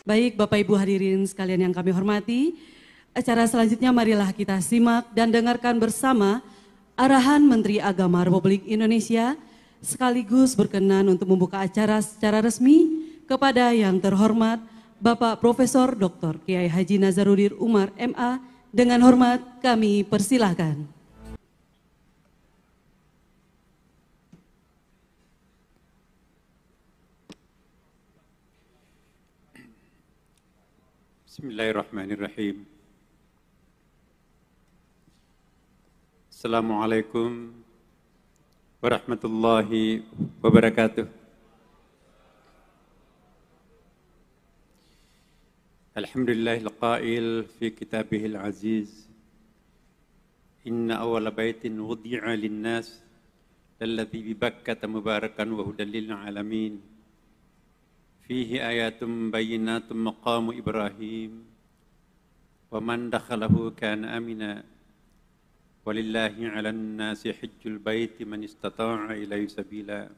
Baik, Bapak Ibu hadirin sekalian yang kami hormati, acara selanjutnya marilah kita simak dan dengarkan bersama arahan Menteri Agama Republik Indonesia sekaligus berkenan untuk membuka acara secara resmi kepada yang terhormat Bapak Profesor Dr. Kiai Haji Nazarudin Umar MA. Dengan hormat kami persilahkan. Bismillahirrahmanirrahim. Assalamualaikum warahmatullahi wabarakatuh. Alhamdulillahil qail fi kitabihil aziz. Inna awwala baitin wudi'a lin-nas alladzi bi Bakkah mubarakan wa hudan lil alamin. Fihi ayatum bayyinatum maqamu Ibrahim wa man dakhalahu kana amina walillahi 'alan nasi hajjul baiti man istata'a ilaihi sabila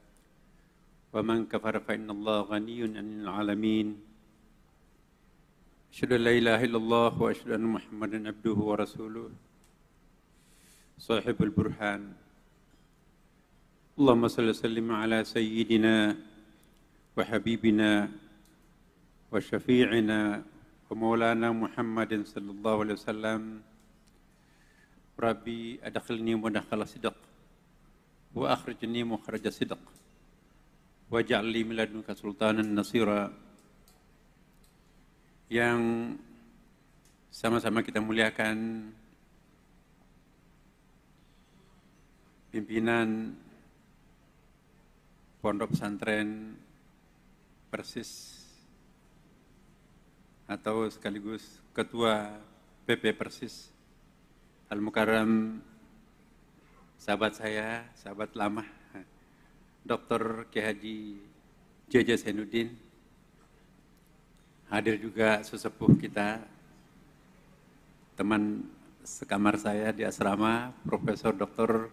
wa man kafara fa innallaha ghaniyyun 'anil 'alamin. Asyhadu an la ilaha illallah wa asyhadu anna Muhammadan abduhu wa rasuluh sahibul burhan. Allahumma shalli wa sallim ala sayyidina wa habibina wa syafi'ina wa maulana Muhammadin sallallahu alaihi wasallam. Rabbi adkhilni mudkhala sidq wa akhrijni mukhraja sidq waj'al li min ladunka sultanan nasira. Yang sama-sama kita muliakan pimpinan Pondok Pesantren Persis atau sekaligus Ketua PP Persis Al-Mukarram, sahabat saya, sahabat lama, Dr. Kiai Haji J.J. Zainuddin. Hadir juga sesepuh kita, teman sekamar saya di asrama, Profesor Dr.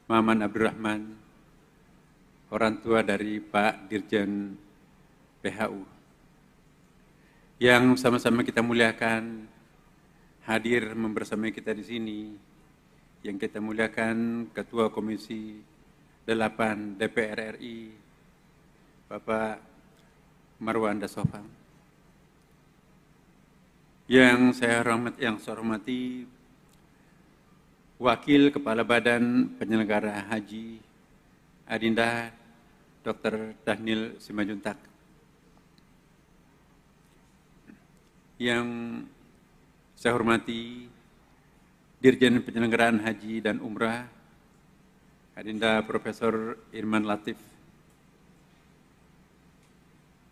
Maman Abdurrahman, orang tua dari Pak Dirjen PHU. Yang sama-sama kita muliakan, hadir membersamai kita di sini, yang kita muliakan Ketua Komisi 8 DPR RI, Bapak Marwan Dasofang. Yang saya hormati Wakil Kepala Badan Penyelenggara Haji Adinda Dr. Dhanil Simajuntak. Yang saya hormati Dirjen Penyelenggaraan Haji dan Umrah Adinda Profesor Irman Latif,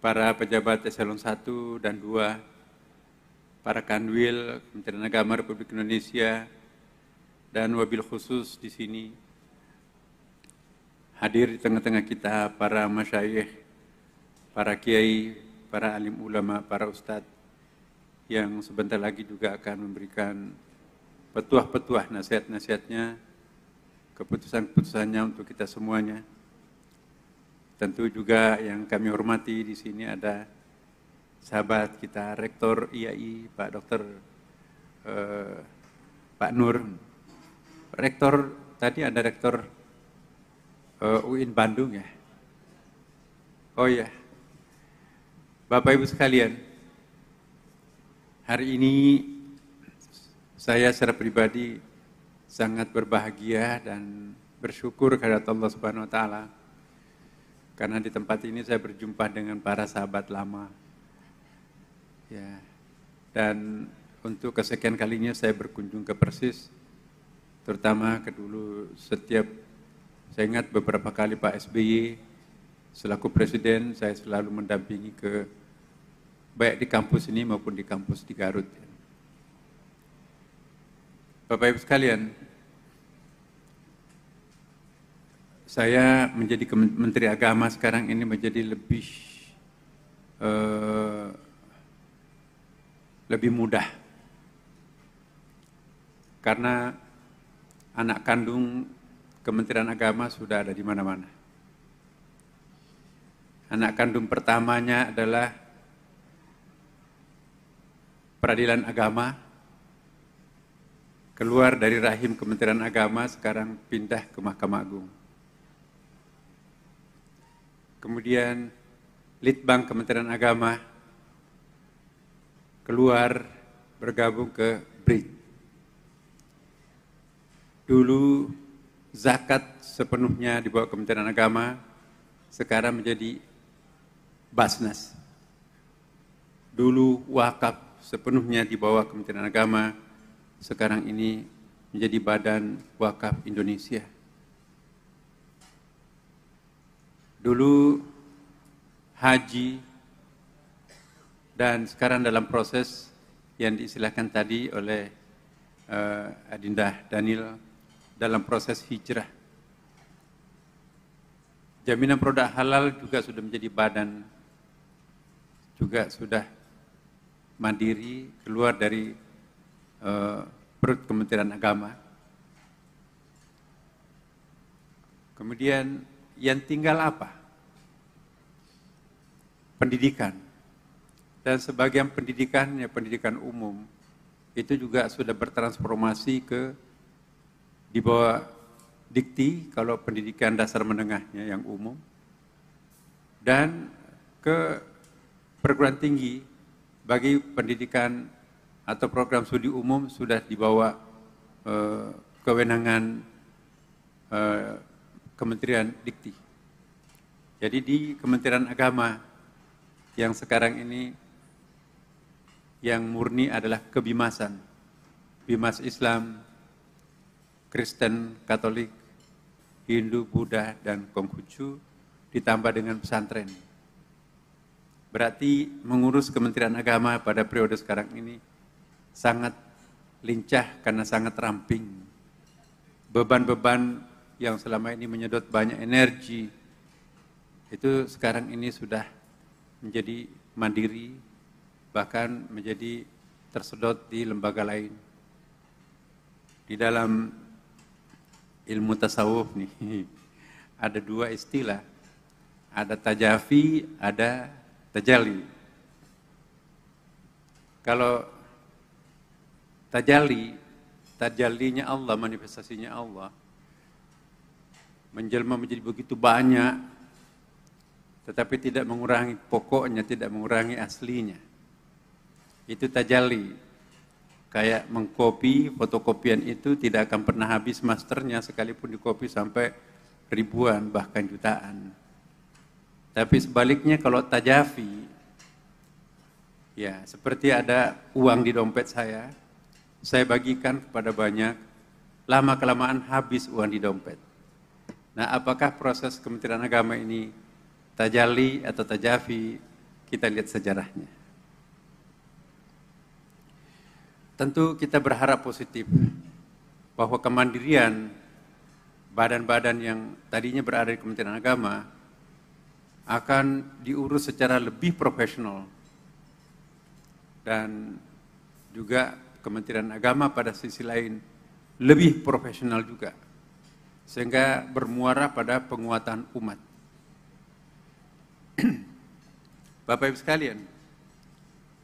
para pejabat eselon 1 dan 2, para kanwil Kementerian Agama Republik Indonesia, dan wabil khusus di sini hadir di tengah-tengah kita para masyayikh, para kiai, para alim ulama, para ustadz yang sebentar lagi juga akan memberikan petuah-petuah nasihat-nasihatnya, keputusan-keputusannya untuk kita semuanya. Tentu juga yang kami hormati di sini ada sahabat kita Rektor IAI Pak Dr. Pak Nur. Rektor tadi ada Rektor UIN Bandung ya. Oh ya, Bapak Ibu sekalian, hari ini saya secara pribadi sangat berbahagia dan bersyukur kepada Allah Subhanahu Wa Taala karena di tempat ini saya berjumpa dengan para sahabat lama. Ya, dan untuk kesekian kalinya saya berkunjung ke Persis, terutama kedulu setiap, saya ingat beberapa kali Pak SBY selaku Presiden, saya selalu mendampingi ke baik di kampus ini maupun di kampus di Garut. Bapak Ibu sekalian, saya menjadi Menteri Agama sekarang ini menjadi lebih mudah karena anak kandung Kementerian Agama sudah ada di mana-mana. Anak kandung pertamanya adalah Peradilan Agama, keluar dari rahim Kementerian Agama, sekarang pindah ke Mahkamah Agung. Kemudian Litbang Kementerian Agama, keluar bergabung ke BRIN. Dulu zakat sepenuhnya di bawah Kementerian Agama, sekarang menjadi Basnas. Dulu wakaf sepenuhnya di bawah Kementerian Agama, sekarang ini menjadi Badan Wakaf Indonesia. Dulu haji, dan sekarang dalam proses yang diistilahkan tadi oleh Adinda Daniel, dalam proses hijrah. Jaminan produk halal juga sudah menjadi badan, juga sudah mandiri, keluar dari perut Kementerian Agama. Kemudian yang tinggal apa? Pendidikan. Dan sebagian pendidikannya, pendidikan umum, itu juga sudah bertransformasi ke di bawah dikti, kalau pendidikan dasar menengahnya yang umum, dan ke perguruan tinggi bagi pendidikan atau program studi umum sudah di bawah kewenangan Kementerian Dikti. Jadi di Kementerian Agama yang sekarang ini yang murni adalah kebimasan, bimas Islam, Kristen, Katolik, Hindu, Buddha, dan Konghucu, ditambah dengan pesantren. Berarti mengurus Kementerian Agama pada periode sekarang ini sangat lincah karena sangat ramping. Beban-beban yang selama ini menyedot banyak energi, itu sekarang ini sudah menjadi mandiri, bahkan menjadi tersedot di lembaga lain. Di dalam ilmu tasawuf nih, ada dua istilah, ada tajafi, ada tajalli. Kalau tajallinya Allah, manifestasinya Allah, menjelma menjadi begitu banyak, tetapi tidak mengurangi pokoknya, tidak mengurangi aslinya. Itu tajalli. Kayak mengkopi, fotokopian itu tidak akan pernah habis masternya, sekalipun dikopi sampai ribuan, bahkan jutaan. Tapi sebaliknya kalau tajafi, ya seperti ada uang di dompet saya bagikan kepada banyak, lama-kelamaan habis uang di dompet. Nah, apakah proses Kementerian Agama ini tajalli atau tajafi? Kita lihat sejarahnya. Tentu kita berharap positif bahwa kemandirian badan-badan yang tadinya berada di Kementerian Agama akan diurus secara lebih profesional, dan juga Kementerian Agama pada sisi lain lebih profesional juga, sehingga bermuara pada penguatan umat. Bapak Ibu sekalian,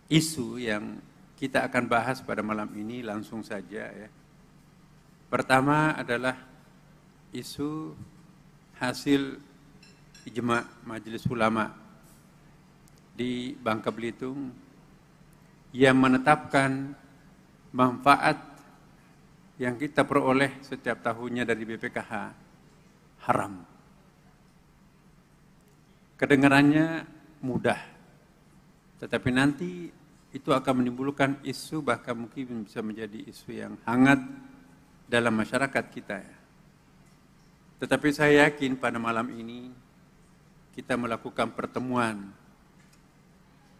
isu yang kita akan bahas pada malam ini langsung saja ya. Pertama adalah isu hasil ijma Majelis Ulama di Bangka Belitung yang menetapkan manfaat yang kita peroleh setiap tahunnya dari BPKH haram. Kedengarannya mudah, tetapi nanti itu akan menimbulkan isu, bahkan mungkin bisa menjadi isu yang hangat dalam masyarakat kita. Tetapi saya yakin pada malam ini kita melakukan pertemuan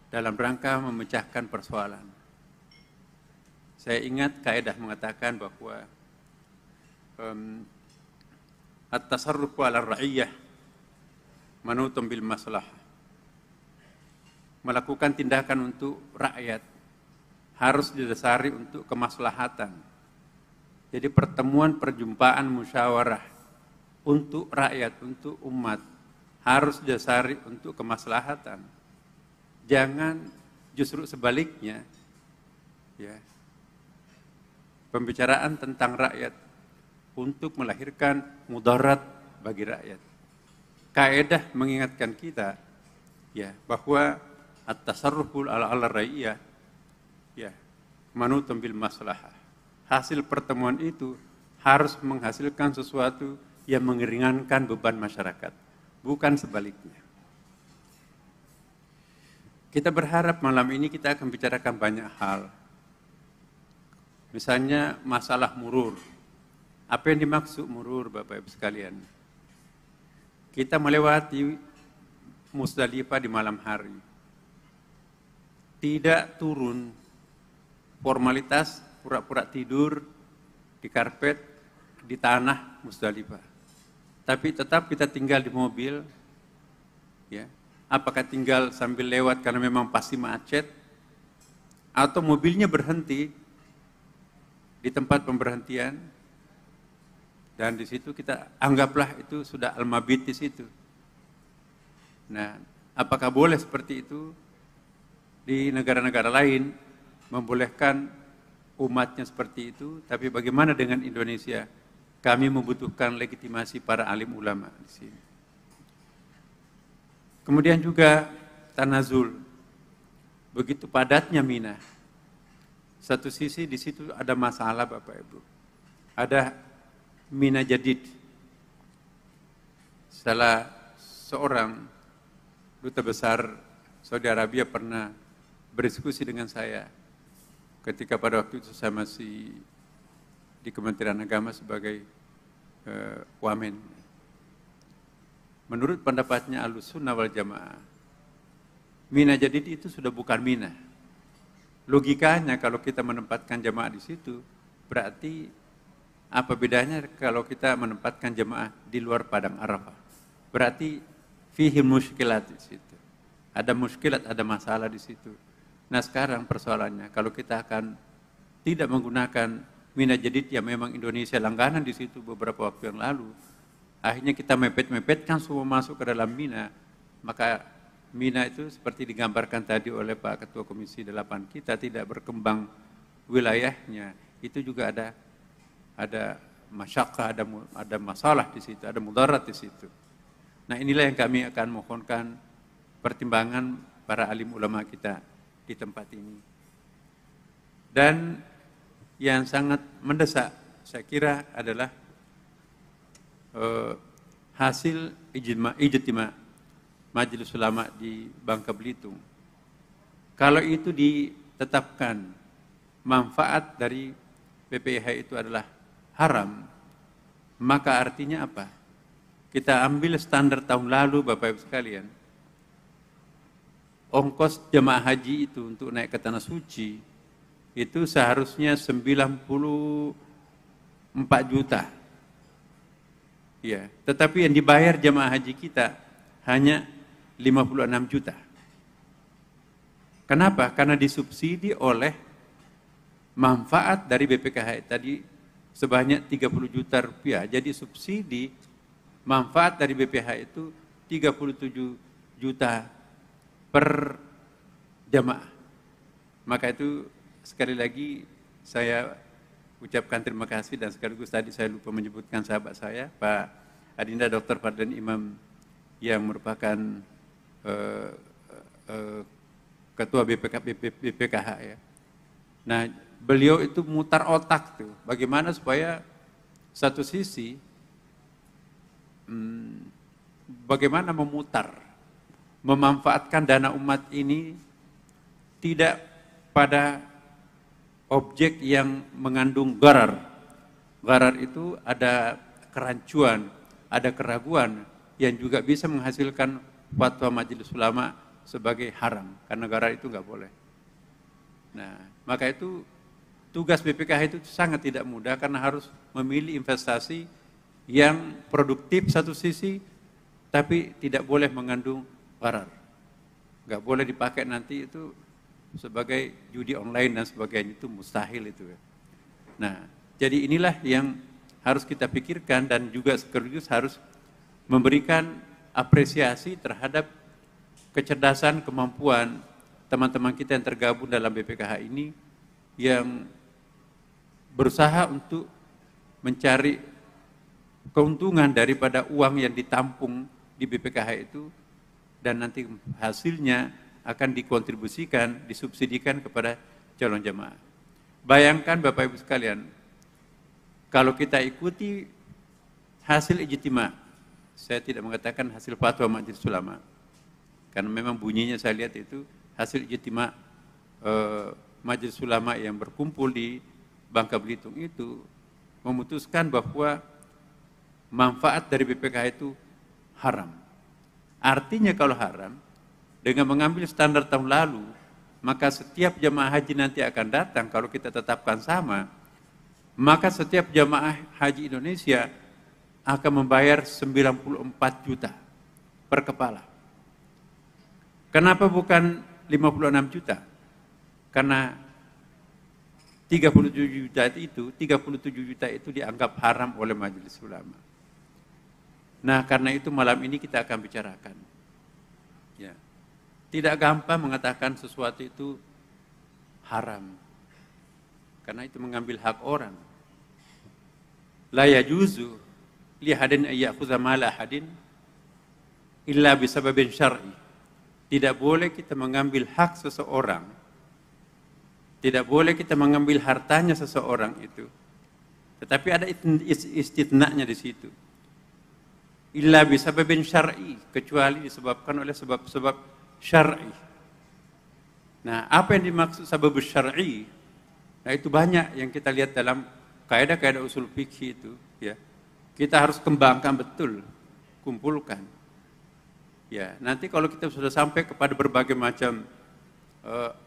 dalam rangka memecahkan persoalan. Saya ingat kaidah mengatakan bahwa at-tasarrufu 'ala ar-ra'iyyah manutun bil maslahah. Melakukan tindakan untuk rakyat harus didasari untuk kemaslahatan. Jadi pertemuan, perjumpaan, musyawarah untuk rakyat, untuk umat harus didasari untuk kemaslahatan. Jangan justru sebaliknya, ya, pembicaraan tentang rakyat untuk melahirkan mudarat bagi rakyat. Kaedah mengingatkan kita ya bahwa at-tasarruful ala raiyah ya manutun bil maslahah. Hasil pertemuan itu harus menghasilkan sesuatu yang meringankan beban masyarakat, bukan sebaliknya. Kita berharap malam ini kita akan bicarakan banyak hal. Misalnya masalah murur. Apa yang dimaksud murur, Bapak Ibu sekalian? Kita melewati Musdalifah di malam hari. Tidak turun formalitas pura-pura tidur di karpet, di tanah Musdalifah. Tapi tetap kita tinggal di mobil, ya. Apakah tinggal sambil lewat karena memang pasti macet, atau mobilnya berhenti di tempat pemberhentian, dan di situ kita anggaplah itu sudah al-mabit di situ. Nah, apakah boleh seperti itu di negara-negara lain membolehkan umatnya seperti itu? Tapi bagaimana dengan Indonesia? Kami membutuhkan legitimasi para alim ulama di sini. Kemudian juga tanazul. Begitu padatnya Mina. Satu sisi di situ ada masalah Bapak Ibu. Ada Mina Jadid. Salah seorang duta besar Saudi Arabia pernah berdiskusi dengan saya ketika pada waktu itu saya masih di Kementerian Agama sebagai wamen. Menurut pendapatnya Ahlussunnah wal Jamaah, Mina Jadid itu sudah bukan Mina. Logikanya kalau kita menempatkan jamaah di situ, berarti apa bedanya kalau kita menempatkan jamaah di luar padang Arafah? Berarti fihi muskilat di situ. Ada muskilat, ada masalah di situ. Nah sekarang persoalannya, kalau kita akan tidak menggunakan Mina Jadid yang memang Indonesia langganan di situ beberapa waktu yang lalu, akhirnya kita mepet-mepetkan semua masuk ke dalam Mina, maka Mina itu seperti digambarkan tadi oleh Pak Ketua Komisi 8 kita tidak berkembang wilayahnya, itu juga ada masyakkah, ada masalah di situ, ada mudarat di situ. Nah inilah yang kami akan mohonkan pertimbangan para alim ulama kita di tempat ini. Dan yang sangat mendesak saya kira adalah hasil ijtima Majelis Ulama di Bangka Belitung. Kalau itu ditetapkan manfaat dari BPIH itu adalah haram, maka artinya apa? Kita ambil standar tahun lalu Bapak Ibu sekalian. Ongkos jemaah haji itu untuk naik ke tanah suci itu seharusnya 94 juta. Ya, tetapi yang dibayar jemaah haji kita hanya 56 juta. Kenapa? Karena disubsidi oleh manfaat dari BPKH tadi sebanyak 30 juta rupiah. Jadi subsidi manfaat dari BPH itu 37 juta per jemaah. Maka itu sekali lagi saya ucapkan terima kasih dan sekaligus tadi saya lupa menyebutkan sahabat saya Pak Adinda Dr. Fadlan Imam yang merupakan ketua BPKH ya. Nah beliau itu mutar otak tuh bagaimana supaya satu sisi bagaimana memanfaatkan dana umat ini tidak pada objek yang mengandung gharar. Gharar itu ada kerancuan, ada keraguan yang juga bisa menghasilkan fatwa Majelis Ulama sebagai haram, karena gharar itu nggak boleh. Nah, maka itu tugas BPKH itu sangat tidak mudah karena harus memilih investasi yang produktif satu sisi, tapi tidak boleh mengandung gharar. Nggak boleh dipakai nanti itu sebagai judi online dan sebagainya, itu mustahil itu. Nah, jadi inilah yang harus kita pikirkan dan juga sekaligus harus memberikan apresiasi terhadap kecerdasan, kemampuan teman-teman kita yang tergabung dalam BPKH ini yang berusaha untuk mencari keuntungan daripada uang yang ditampung di BPKH itu, dan nanti hasilnya akan dikontribusikan, disubsidikan kepada calon jamaah. Bayangkan Bapak Ibu sekalian, kalau kita ikuti hasil ijtima, saya tidak mengatakan hasil fatwa Majelis Ulama, karena memang bunyinya saya lihat itu hasil ijtima Majelis Ulama yang berkumpul di Bangka Belitung itu memutuskan bahwa manfaat dari BPKH itu haram. Artinya kalau haram, dengan mengambil standar tahun lalu, maka setiap jamaah haji nanti akan datang, kalau kita tetapkan sama, maka setiap jamaah haji Indonesia akan membayar 94 juta per kepala. Kenapa bukan 56 juta? Karena 37 juta itu dianggap haram oleh Majelis Ulama. Nah, karena itu malam ini kita akan bicarakan. Ya. Tidak gampang mengatakan sesuatu itu haram. Karena itu mengambil hak orang. La yajuzu li hadin ayyakhudha mala hadin illa bisababin syar'i. Tidak boleh kita mengambil hak seseorang. Tidak boleh kita mengambil hartanya seseorang itu. Tetapi ada istitna'nya di situ. Illa bisababin syar'i, kecuali disebabkan oleh sebab-sebab syar'i. Nah, apa yang dimaksud sebab syar'i? Nah, itu banyak yang kita lihat dalam kaidah-kaidah usul fikih itu, ya. Kita harus kembangkan betul, kumpulkan. Ya, nanti kalau kita sudah sampai kepada berbagai macam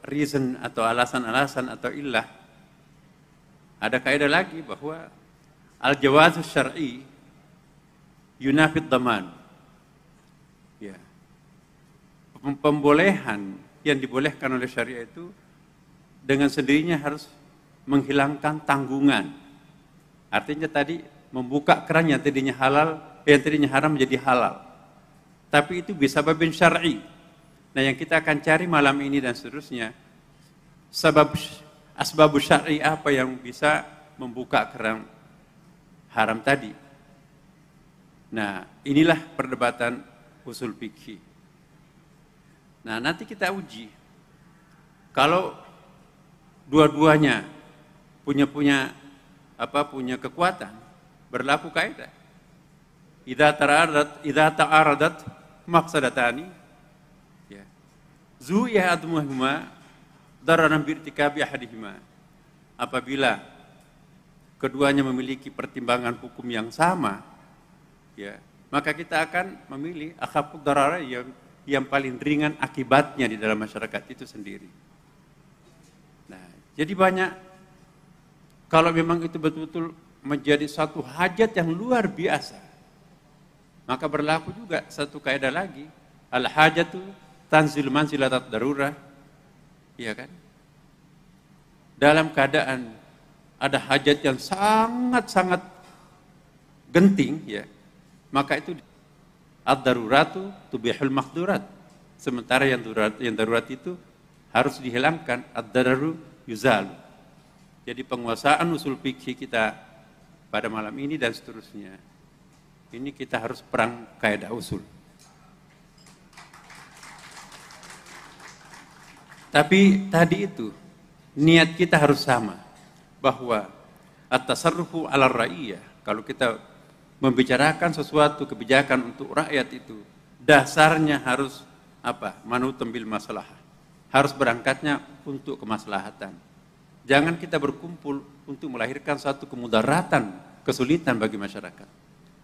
reason atau alasan-alasan atau illah, ada kaidah lagi bahwa al-jawazus syar'i yunafid dhaman. Ya. Pembolehan yang dibolehkan oleh syariah itu dengan sendirinya harus menghilangkan tanggungan. Artinya tadi membuka keran yang tadinya halal, yang tadinya haram menjadi halal. Tapi itu bisa babin syar'i. Nah, yang kita akan cari malam ini dan seterusnya, asbab syar'i apa yang bisa membuka keran haram tadi. Nah, inilah perdebatan usul fikih. Nah, nanti kita uji. Kalau dua-duanya punya kekuatan, berlaku kaidah. Idza ta'aradat maqsadatani, ya. Zu'iya admuhuma dararan birtikabi ahadihima. Apabila keduanya memiliki pertimbangan hukum yang sama, ya, maka kita akan memilih akhafud darara yang paling ringan akibatnya di dalam masyarakat itu sendiri. Nah, jadi banyak, kalau memang itu betul-betul menjadi satu hajat yang luar biasa, maka berlaku juga satu kaidah lagi, al-hajatu tanzil manzilatat darurah, iya kan? Dalam keadaan ada hajat yang sangat-sangat genting, ya, maka itu ad-daruratu tubihul maqdurat. Sementara yang darurat itu harus dihilangkan, ad-dararu yuzalu. Jadi penguasaan usul fikih kita pada malam ini dan seterusnya, ini kita harus perang kaidah usul. Tapi tadi itu niat kita harus sama, bahwa at-tasarrufu 'ala ar-ra'iyah, kalau kita membicarakan sesuatu kebijakan untuk rakyat itu, dasarnya harus apa? Manutum bil masalah. Harus berangkatnya untuk kemaslahatan. Jangan kita berkumpul untuk melahirkan satu kemudaratan, kesulitan bagi masyarakat.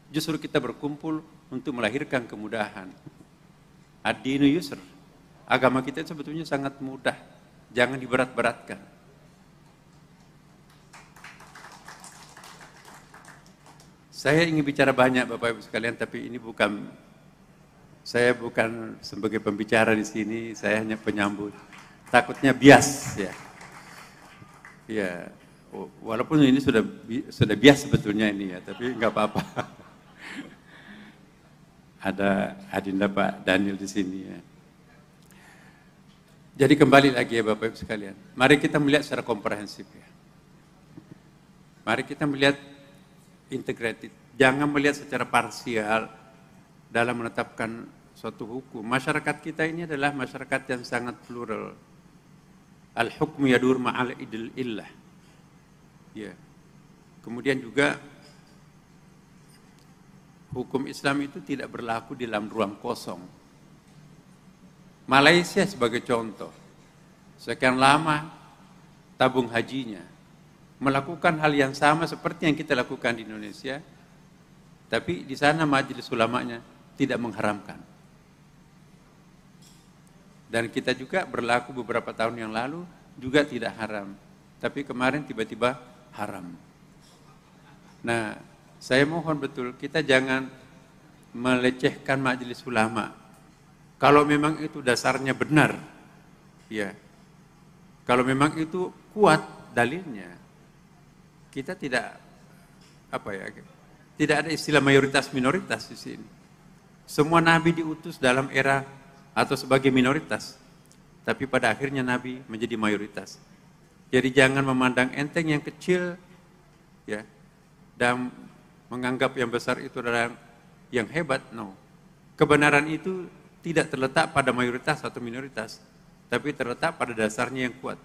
Justru kita berkumpul untuk melahirkan kemudahan. Ad-dinu yusr. Agama kita sebetulnya sangat mudah. Jangan diberat-beratkan. Saya ingin bicara banyak Bapak Ibu sekalian, tapi ini saya bukan sebagai pembicara di sini, saya hanya penyambut. Takutnya bias, ya. Ya, walaupun ini sudah bias sebetulnya ini, ya, tapi nggak apa-apa. Ada Adinda Pak Daniel di sini, ya. Jadi kembali lagi ya Bapak Ibu sekalian, mari kita melihat secara komprehensif ya. Mari kita melihat integrated, jangan melihat secara parsial dalam menetapkan suatu hukum. Masyarakat kita ini adalah masyarakat yang sangat plural. Al-hukmu yadur ma'al idil illah. Ya. Kemudian juga hukum Islam itu tidak berlaku di dalam ruang kosong. Malaysia sebagai contoh, sekian lama tabung hajinya melakukan hal yang sama seperti yang kita lakukan di Indonesia, tapi di sana majelis ulamanya tidak mengharamkan. Dan kita juga berlaku beberapa tahun yang lalu juga tidak haram, tapi kemarin tiba-tiba haram. Nah, saya mohon betul kita jangan melecehkan majelis ulama. Kalau memang itu dasarnya benar, ya. Kalau memang itu kuat dalilnya, kita tidak tidak ada istilah mayoritas minoritas di sini. Semua nabi diutus dalam era atau sebagai minoritas, tapi pada akhirnya nabi menjadi mayoritas. Jadi jangan memandang enteng yang kecil, ya, dan menganggap yang besar itu adalah yang hebat. No, kebenaran itu tidak terletak pada mayoritas atau minoritas, tapi terletak pada dasarnya yang kuat.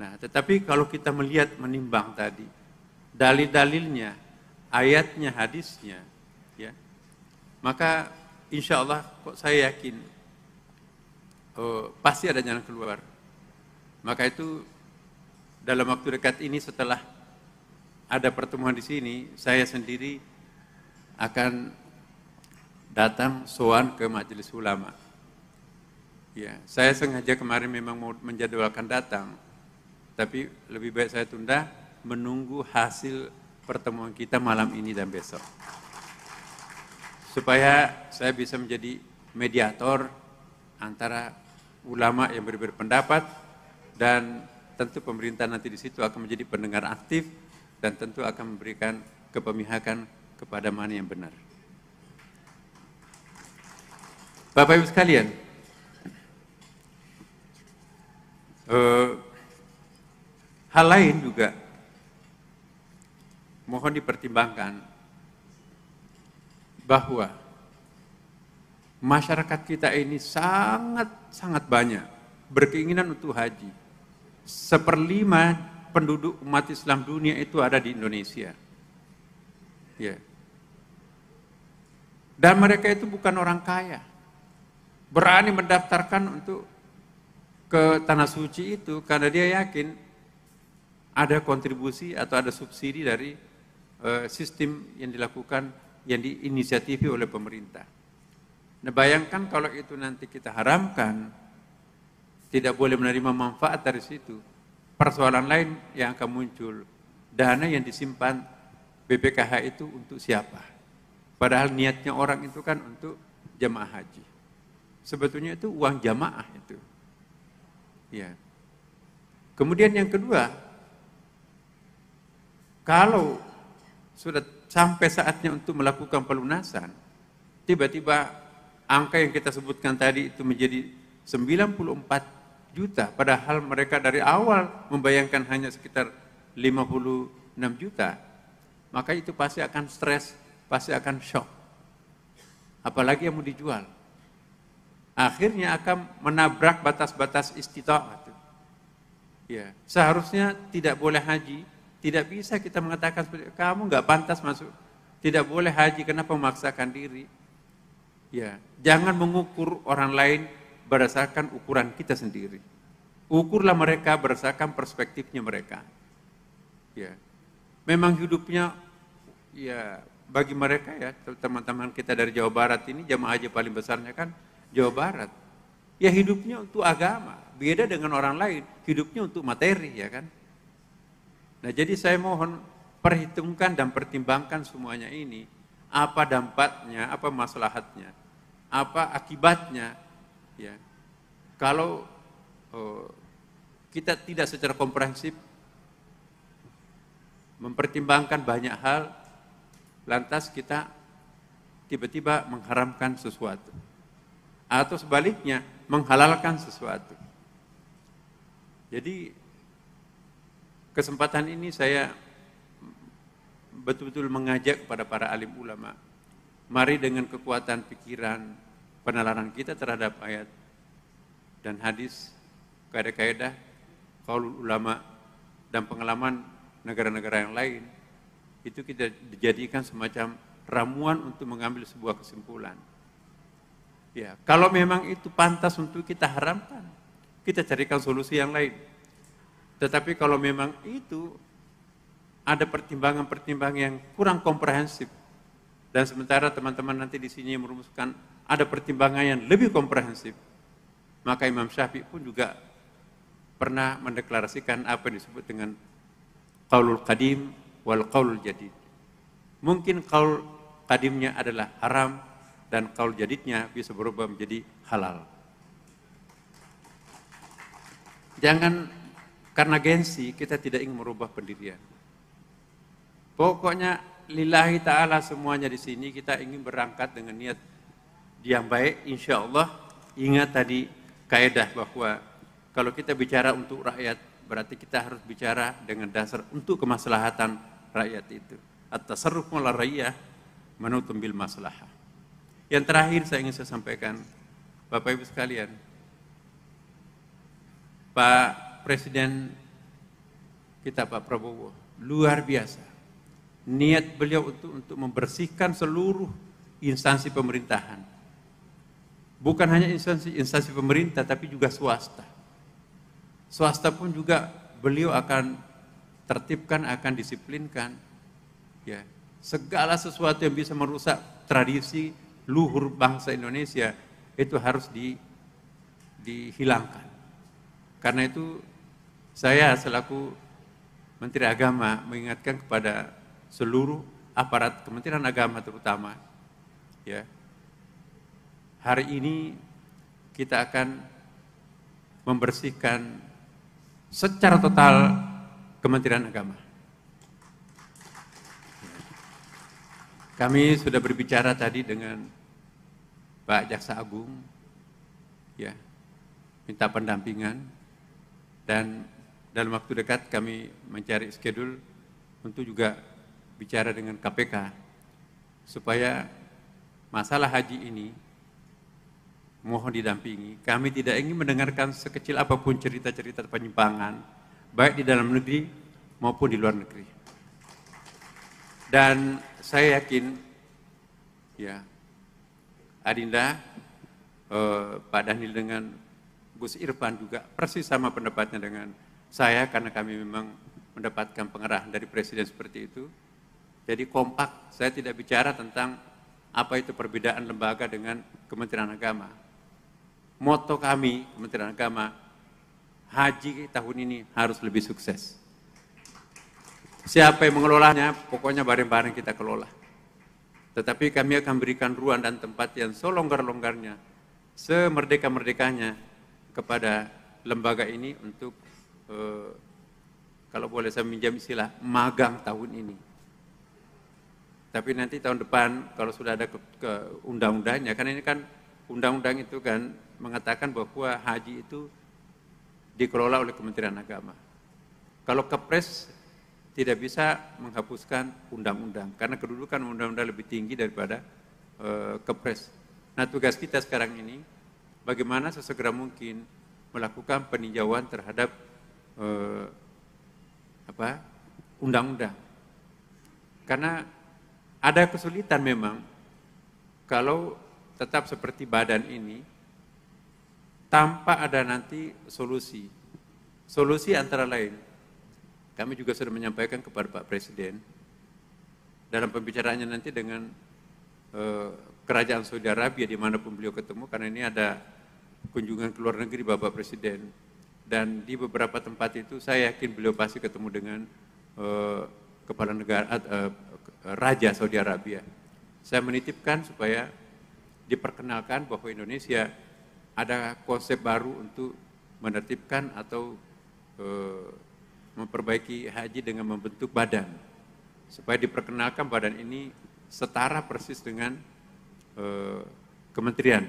Nah, tetapi kalau kita melihat, menimbang tadi, dalil-dalilnya, ayatnya, hadisnya, ya, maka insya Allah kok saya yakin pasti ada jalan keluar. Maka itu dalam waktu dekat ini setelah ada pertemuan di sini, saya sendiri akan datang sowan ke majelis ulama. Ya, saya sengaja kemarin memang mau menjadwalkan datang, tapi lebih baik saya tunda menunggu hasil pertemuan kita malam ini dan besok. Supaya saya bisa menjadi mediator antara ulama yang berbeda pendapat, dan tentu pemerintah nanti di situ akan menjadi pendengar aktif dan tentu akan memberikan kepemihakan kepada mana yang benar. Bapak Ibu sekalian, hal lain juga mohon dipertimbangkan bahwa masyarakat kita ini sangat banyak berkeinginan untuk haji. 1/5 penduduk umat Islam dunia itu ada di Indonesia. Ya. Dan mereka itu bukan orang kaya. Berani mendaftarkan untuk ke Tanah Suci itu karena dia yakin ada kontribusi atau ada subsidi dari sistem yang dilakukan, yang diinisiatifi oleh pemerintah. Nah, bayangkan kalau itu nanti kita haramkan, tidak boleh menerima manfaat dari situ. Persoalan lain yang akan muncul, dana yang disimpan BPKH itu untuk siapa? Padahal niatnya orang itu kan untuk jemaah haji. Sebetulnya itu uang jamaah itu. Ya. Kemudian yang kedua, kalau sudah sampai saatnya untuk melakukan pelunasan, tiba-tiba angka yang kita sebutkan tadi itu menjadi 94 juta, padahal mereka dari awal membayangkan hanya sekitar 56 juta, maka itu pasti akan stres, pasti akan shock. Apalagi yang mau dijual. Akhirnya akan menabrak batas-batas istita'ah. Ya, seharusnya tidak boleh haji, tidak bisa kita mengatakan kamu nggak pantas masuk, tidak boleh haji, kenapa memaksakan diri? Ya, jangan mengukur orang lain berdasarkan ukuran kita sendiri. Ukurlah mereka berdasarkan perspektifnya mereka. Ya, memang hidupnya, ya bagi mereka ya teman-teman kita dari Jawa Barat ini jamaah haji paling besarnya kan Jawa Barat, ya hidupnya untuk agama, beda dengan orang lain, hidupnya untuk materi, ya kan? Nah, jadi saya mohon perhitungkan dan pertimbangkan semuanya ini, apa dampaknya, apa maslahatnya, apa akibatnya, ya. Kalau kita tidak secara komprehensif mempertimbangkan banyak hal, lantas kita tiba-tiba mengharamkan sesuatu. Atau sebaliknya, menghalalkan sesuatu. Jadi kesempatan ini saya betul-betul mengajak kepada para alim ulama, mari dengan kekuatan pikiran, penalaran kita terhadap ayat dan hadis, kaidah-kaidah, qaulul ulama, dan pengalaman negara-negara yang lain, itu kita dijadikan semacam ramuan untuk mengambil sebuah kesimpulan. Ya, kalau memang itu pantas untuk kita haramkan, kita carikan solusi yang lain. Tetapi kalau memang itu ada pertimbangan-pertimbangan yang kurang komprehensif, dan sementara teman-teman nanti di sini merumuskan ada pertimbangan yang lebih komprehensif, maka Imam Syafi'i pun juga pernah mendeklarasikan apa yang disebut dengan qaulul qadim wal qaulul jadid. Mungkin qaul qadimnya adalah haram, dan qaul jadidnya bisa berubah menjadi halal. Jangan karena gengsi kita tidak ingin merubah pendirian. Pokoknya lillahi ta'ala semuanya di sini kita ingin berangkat dengan niat yang baik, insya Allah. Ingat tadi kaidah bahwa kalau kita bicara untuk rakyat, berarti kita harus bicara dengan dasar untuk kemaslahatan rakyat itu. At-tasarruf ala rakyat menutum bil maslahah. Yang terakhir saya ingin sampaikan, Bapak Ibu sekalian, Pak Presiden kita Pak Prabowo luar biasa. Niat beliau untuk membersihkan seluruh instansi pemerintahan. Bukan hanya instansi pemerintah, tapi juga swasta. Swasta pun juga beliau akan tertibkan, akan disiplinkan. Ya, segala sesuatu yang bisa merusak tradisi luhur bangsa Indonesia itu harus dihilangkan. Karena itu saya selaku Menteri Agama mengingatkan kepada seluruh aparat Kementerian Agama terutama, ya, hari ini kita akan membersihkan secara total Kementerian Agama. Kami sudah berbicara tadi dengan Pak Jaksa Agung, ya, minta pendampingan, dan dalam waktu dekat kami mencari schedule untuk juga bicara dengan KPK supaya masalah haji ini mohon didampingi. Kami tidak ingin mendengarkan sekecil apapun cerita-cerita penyimpangan, baik di dalam negeri maupun di luar negeri. Dan saya yakin, ya, Adinda, Pak Dhanil dengan Gus Irfan juga persis sama pendapatnya dengan saya, karena kami memang mendapatkan pengarahan dari Presiden seperti itu. Jadi kompak, saya tidak bicara tentang apa itu perbedaan lembaga dengan Kementerian Agama. Moto kami, Kementerian Agama, haji tahun ini harus lebih sukses. Siapa yang mengelolanya, pokoknya bareng-bareng kita kelola. Tetapi kami akan berikan ruang dan tempat yang selonggar-longgarnya, semerdeka-merdekanya kepada lembaga ini untuk, kalau boleh saya minjam istilah, magang tahun ini. Tapi nanti tahun depan, kalau sudah ada ke undang-undangnya, karena ini kan undang-undang itu kan mengatakan bahwa haji itu dikelola oleh Kementerian Agama. Kalau Kepres tidak bisa menghapuskan undang-undang, karena kedudukan undang-undang lebih tinggi daripada Kepres. Nah, tugas kita sekarang ini, bagaimana sesegera mungkin melakukan peninjauan terhadap undang-undang. Karena ada kesulitan memang kalau tetap seperti badan ini tanpa ada nanti solusi. Solusi antara lain, kami juga sudah menyampaikan kepada Pak Presiden dalam pembicaraannya nanti dengan Kerajaan Saudi Arabia dimanapun beliau ketemu, karena ini ada kunjungan ke luar negeri Bapak Presiden, dan di beberapa tempat itu saya yakin beliau pasti ketemu dengan kepala negara, Raja Saudi Arabia. Saya menitipkan supaya diperkenalkan bahwa Indonesia ada konsep baru untuk menertibkan atau memperbaiki haji dengan membentuk badan, supaya diperkenalkan badan ini setara persis dengan kementerian.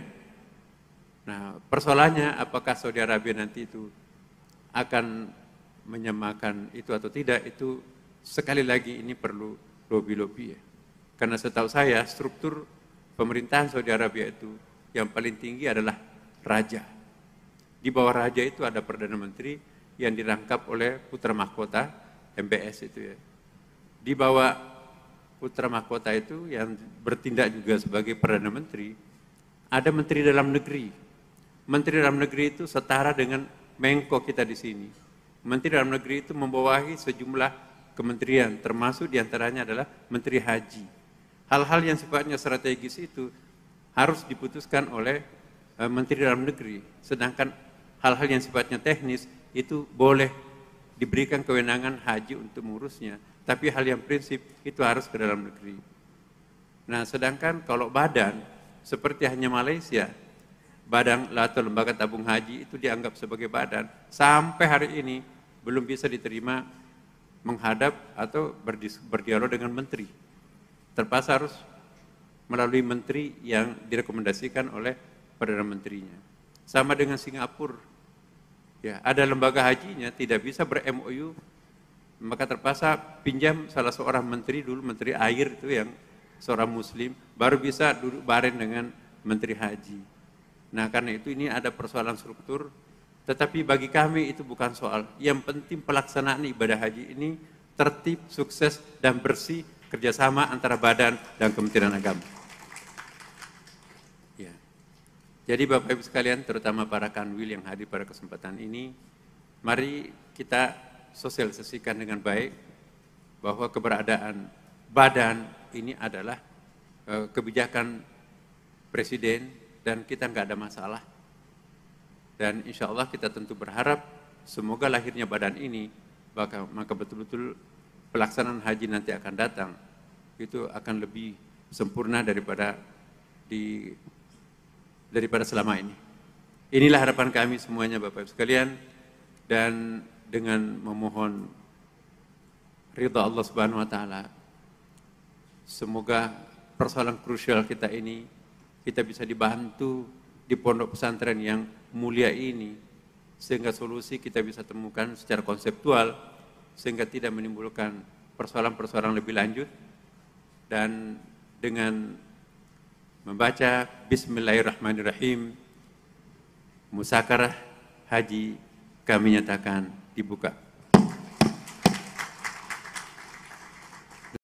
Nah, persoalannya apakah Saudi Arabia nanti itu akan menyamakan itu atau tidak, itu sekali lagi ini perlu lobby-lobby ya. Karena setahu saya struktur pemerintahan Saudi Arabia itu yang paling tinggi adalah raja. Di bawah raja itu ada Perdana Menteri yang dirangkap oleh putra mahkota, MBS itu ya. Di bawah putra mahkota itu yang bertindak juga sebagai Perdana Menteri, ada Menteri Dalam Negeri. Menteri Dalam Negeri itu setara dengan Menko kita di sini. Menteri Dalam Negeri itu membawahi sejumlah kementerian, termasuk diantaranya adalah Menteri Haji. Hal-hal yang sifatnya strategis itu harus diputuskan oleh Menteri Dalam Negeri. Sedangkan hal-hal yang sifatnya teknis itu boleh diberikan kewenangan haji untuk mengurusnya. Tapi hal yang prinsip itu harus ke dalam negeri. Nah, sedangkan kalau badan, seperti hanya Malaysia, badan atau lembaga tabung haji itu dianggap sebagai badan. Sampai hari ini belum bisa diterima menghadap atau berdialog dengan menteri. Terpaksa harus melalui menteri yang direkomendasikan oleh Perdana Menterinya. Sama dengan Singapura. Ya, ada lembaga hajinya tidak bisa ber-MOU, maka terpaksa pinjam salah seorang menteri dulu, menteri air itu yang seorang muslim, baru bisa duduk bareng dengan menteri haji. Nah, karena itu ini ada persoalan struktur, tetapi bagi kami itu bukan soal. Yang penting pelaksanaan ibadah haji ini tertib, sukses, dan bersih, kerjasama antara badan dan Kementerian Agama. Ya. Jadi Bapak Ibu sekalian, terutama para kanwil yang hadir pada kesempatan ini, mari kita sosialisasikan dengan baik bahwa keberadaan badan ini adalah kebijakan presiden dan kita nggak ada masalah. Dan insya Allah kita tentu berharap semoga lahirnya badan ini, maka betul-betul pelaksanaan haji nanti akan datang, itu akan lebih sempurna daripada selama ini. Inilah harapan kami semuanya Bapak Ibu sekalian, dan dengan memohon ridha Allah Subhanahu wa taala, semoga persoalan krusial kita ini kita bisa dibantu di pondok pesantren yang mulia ini, sehingga solusi kita bisa temukan secara konseptual sehingga tidak menimbulkan persoalan-persoalan lebih lanjut. Dan dengan membaca Bismillahirrahmanirrahim, musakarah haji kami nyatakan dibuka.